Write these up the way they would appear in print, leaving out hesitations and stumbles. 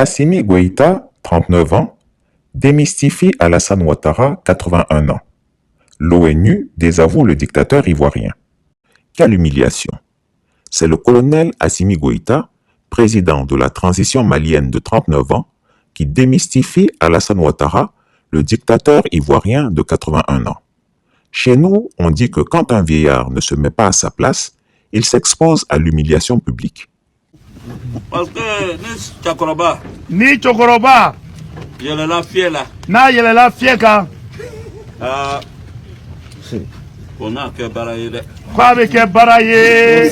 Assimi Goïta, 39 ans, démystifie Alassane Ouattara, 81 ans. L'ONU désavoue le dictateur ivoirien. Quelle humiliation! C'est le colonel Assimi Goïta, président de la transition malienne de 39 ans, qui démystifie Alassane Ouattara, le dictateur ivoirien de 81 ans. Chez nous, on dit que quand un vieillard ne se met pas à sa place, il s'expose à l'humiliation publique. Parce que ni Chokoroba, je la fier là. na yelela fieka, On a que balayer. kwa bɛ kɛ baara ye.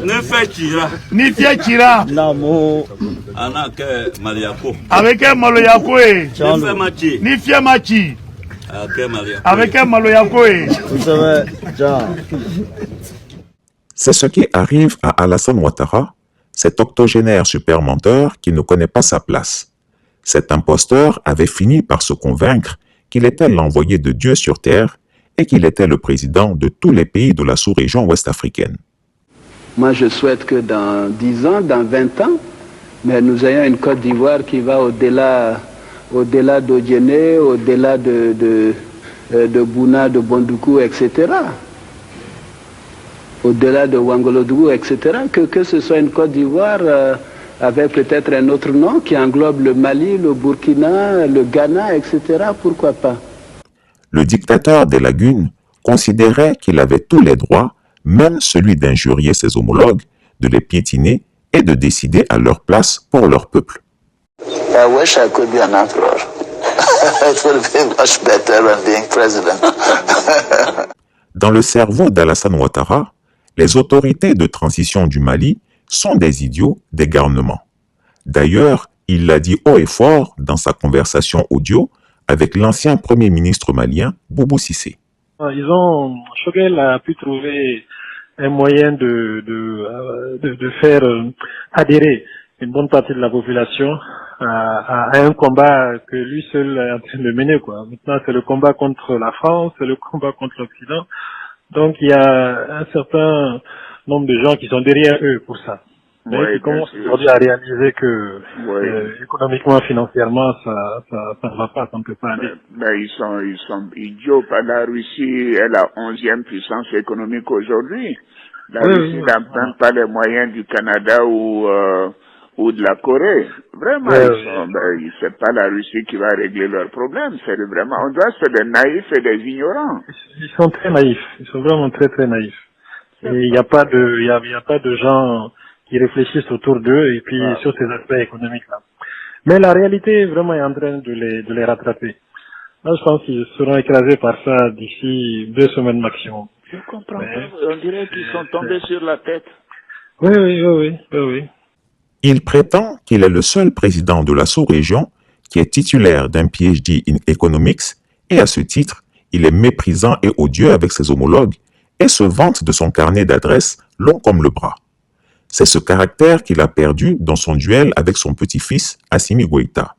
Ne fait tira. Ni fiɲɛ cira, On a que Maliako. a bɛ kɛ maloya ko ye. Ne fait machi. Ni fiɲɛ ma ci, A que Maliako. a bɛ kɛ maloya ko ye. C'est ce qui arrive à Alassane Ouattara, cet octogénaire super menteur qui ne connaît pas sa place. Cet imposteur avait fini par se convaincre qu'il était l'envoyé de Dieu sur terre et qu'il était le président de tous les pays de la sous-région ouest-africaine. Moi, je souhaite que dans 10 ans, dans 20 ans, mais nous ayons une Côte d'Ivoire qui va au-delà d'Odiené, au-delà de Bouna, de Bondoukou, etc. Au-delà de Ouangolodougou, etc. Que ce soit une Côte d'Ivoire avec peut-être un autre nom qui englobe le Mali, le Burkina, le Ghana, etc. Pourquoi pas? Le dictateur des lagunes considérait qu'il avait tous les droits, même celui d'injurier ses homologues, de les piétiner et de décider à leur place pour leur peuple. I wish I could be an emperor. It would be much better than being president. Dans le cerveau d'Alassane Ouattara, les autorités de transition du Mali sont des idiots des garnements. D'ailleurs, il l'a dit haut et fort dans sa conversation audio avec l'ancien premier ministre malien, Boubou Cissé. Choguel a pu trouver un moyen de faire adhérer une bonne partie de la population à un combat que lui seul est en train de mener, quoi. Maintenant, c'est le combat contre la France, c'est le combat contre l'Occident. Donc, il y a un certain nombre de gens qui sont derrière eux pour ça. Mais qui commencent aujourd'hui à réaliser que économiquement, financièrement, ça ne va pas, ça ne peut pas aller. Mais ils sont idiots. La Russie est la 11e puissance économique aujourd'hui. La Russie n'a même pas les moyens du Canada ou de la Corée. Vraiment, c'est pas la Russie qui va régler leurs problèmes. C'est vraiment, on doit être des naïfs et des ignorants. Ils sont très naïfs. Ils sont vraiment très très naïfs. Et il n'y a pas de gens qui réfléchissent autour d'eux et puis sur ces aspects économiques là. Mais la réalité vraiment est en train de les rattraper. Là, je pense qu'ils seront écrasés par ça d'ici 2 semaines maximum. Je comprends pas. On dirait qu'ils sont tombés sur la tête. Oui. Il prétend qu'il est le seul président de la sous-région qui est titulaire d'un PhD in Economics et à ce titre, il est méprisant et odieux avec ses homologues et se vante de son carnet d'adresses long comme le bras. C'est ce caractère qu'il a perdu dans son duel avec son petit-fils Assimi Goïta.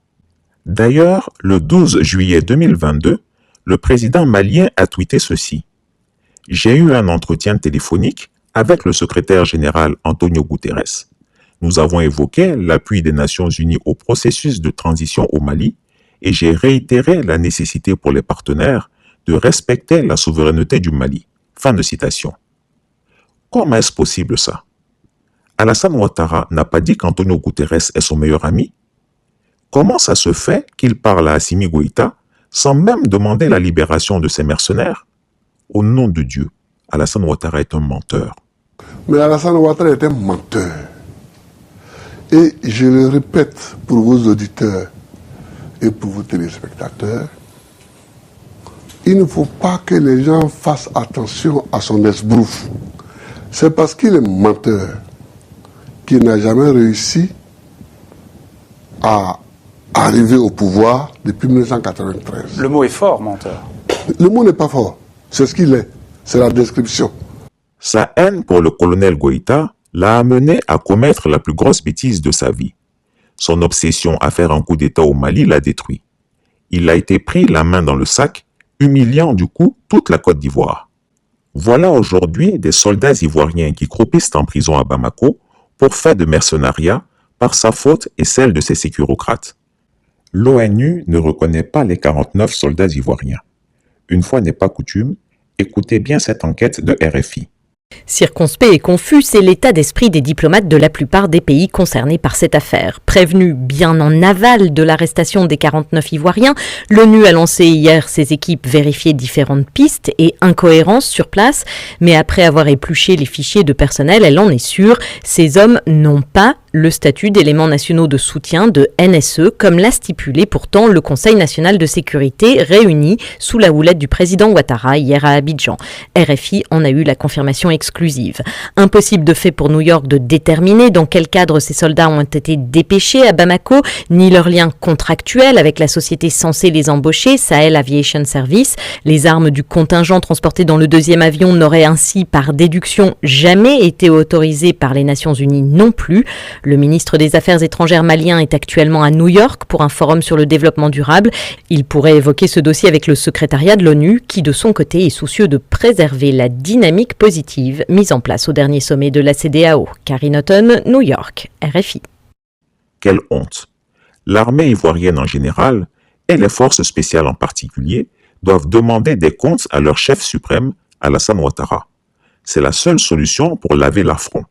D'ailleurs, le 12 juillet 2022, le président malien a tweeté ceci. « J'ai eu un entretien téléphonique avec le secrétaire général Antonio Guterres. Nous avons évoqué l'appui des Nations Unies au processus de transition au Mali et j'ai réitéré la nécessité pour les partenaires de respecter la souveraineté du Mali. » Fin de citation. Comment est-ce possible ça? Alassane Ouattara n'a pas dit qu'Antonio Guterres est son meilleur ami? Comment ça se fait qu'il parle à Assimi Goïta sans même demander la libération de ses mercenaires? Au nom de Dieu, Alassane Ouattara est un menteur. Mais Alassane Ouattara est un menteur. Et je le répète pour vos auditeurs et pour vos téléspectateurs, il ne faut pas que les gens fassent attention à son esbrouf. C'est parce qu'il est menteur qu'il n'a jamais réussi à arriver au pouvoir depuis 1993. Le mot est fort, menteur. Le mot n'est pas fort. C'est ce qu'il est. C'est la description. Sa haine pour le colonel Goïta l'a amené à commettre la plus grosse bêtise de sa vie. Son obsession à faire un coup d'État au Mali l'a détruit. Il a été pris la main dans le sac, humiliant du coup toute la Côte d'Ivoire. Voilà aujourd'hui des soldats ivoiriens qui croupissent en prison à Bamako pour fait de mercenariat par sa faute et celle de ses sécurocrates. L'ONU ne reconnaît pas les 49 soldats ivoiriens. Une fois n'est pas coutume, écoutez bien cette enquête de RFI. Circonspect et confus, c'est l'état d'esprit des diplomates de la plupart des pays concernés par cette affaire. Prévenu bien en aval de l'arrestation des 49 Ivoiriens, l'ONU a lancé hier ses équipes vérifier différentes pistes et incohérences sur place, mais après avoir épluché les fichiers de personnel, elle en est sûre, ces hommes n'ont pas le statut d'éléments nationaux de soutien de NSE, comme l'a stipulé pourtant le Conseil national de sécurité réuni sous la houlette du président Ouattara hier à Abidjan. RFI en a eu la confirmation exclusive. Impossible de fait pour New York de déterminer dans quel cadre ces soldats ont été dépêchés à Bamako, ni leur lien contractuel avec la société censée les embaucher, Sahel Aviation Service. Les armes du contingent transporté dans le deuxième avion n'auraient ainsi, par déduction, jamais été autorisées par les Nations Unies non plus. Le ministre des Affaires étrangères malien est actuellement à New York pour un forum sur le développement durable. Il pourrait évoquer ce dossier avec le secrétariat de l'ONU qui, de son côté, est soucieux de préserver la dynamique positive mise en place au dernier sommet de la CEDEAO. Karine Houghton, New York, RFI. Quelle honte! L'armée ivoirienne en général, et les forces spéciales en particulier, doivent demander des comptes à leur chef suprême, Alassane Ouattara. C'est la seule solution pour laver l'affront.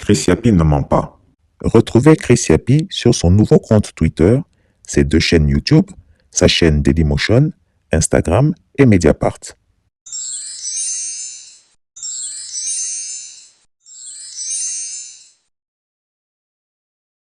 Chris Yapi ne ment pas. Retrouvez Chris Yapi sur son nouveau compte Twitter, ses 2 chaînes YouTube, sa chaîne Dailymotion, Instagram et Mediapart.